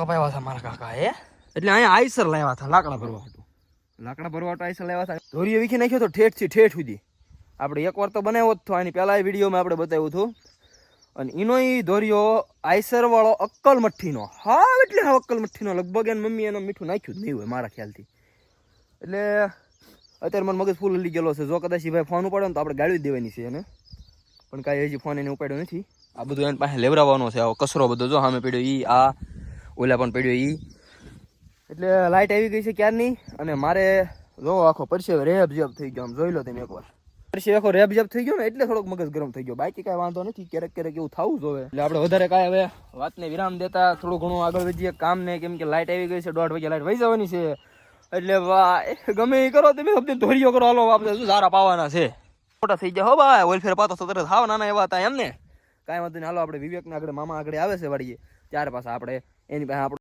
કપાવ્યા હતા મારા કાકા એટલે અહીંયા આઈસર લાવ્યા હતા લાકડા ભરવા હતું. લાકડા ભરવા આઈસર લાવ્યા હતા. ધોરીએ વીખી નાખ્યો તો ઠેઠથી ઠેઠ સુધી. આપણે એકવાર તો બનાવ્યો જ હતો, આની પહેલા વિડીયોમાં આપણે બતાવ્યું હતું. અને એનો એ ધોરીઓ આઈસર વાળો અક્કલ મઠ્ઠીનો, હા એટલે હા અક્કલ મઠ્ઠીનો, લગભગ એને મમ્મી એનો મીઠું નાખ્યું જ નહીં હોય મારા ખ્યાલથી. એટલે અત્યારે મને મગજ ફૂલ હલી ગયેલો છે. જો કદાચ ભાઈ ફોન ઉપાડ્યો ને તો આપણે ગાળી દેવાની છે એને, પણ કાંઈ હજી ફોન એને ઉપાડ્યો નથી. આ બધું એની પાસે લેવડાવવાનો છે, આવો કચરો બધો જો સામે પડ્યો ઈ, આ ઓલા પણ પડ્યો ઈ. એટલે લાઇટ આવી ગઈ છે ક્યારની, અને મારે જો આખો પરસેવો રેબ જેબ થઈ ગયો. આમ જોઈ લો તમે એકવાર, પરસેવો આખો રેબ જેબ થઈ ગયો ને એટલે થોડોક મગજ ગરમ થઈ ગયો. બાકી કાંઈ વાંધો નથી, ક્યારેક ક્યારેક એવું થવું જોઈએ. એટલે આપણે વધારે કાંઈ હવે વાતને વિરામ દેતા થોડું ઘણું આગળ વધીએ કામ ને, કેમ કે લાઇટ આવી ગઈ છે, 1:30 વાગે લાઇટ વહી જવાની છે. એટલે ગમે એ કરો તમે, સમજો ધોરીઓ કરો, હાલો આપણે શું સારા પાવાના છે. મોટા થઈ ગયા હો ભાઈ, ઓલ ફેર પાતો તરત હાવ નાના એવા હતા એમને. કાંઈ વાંધો નહીં, હાલો આપણે વિવેકને આગળ મામા આગળ આવે છે વાળીએ, ત્યાર પાછા આપણે એની પાસે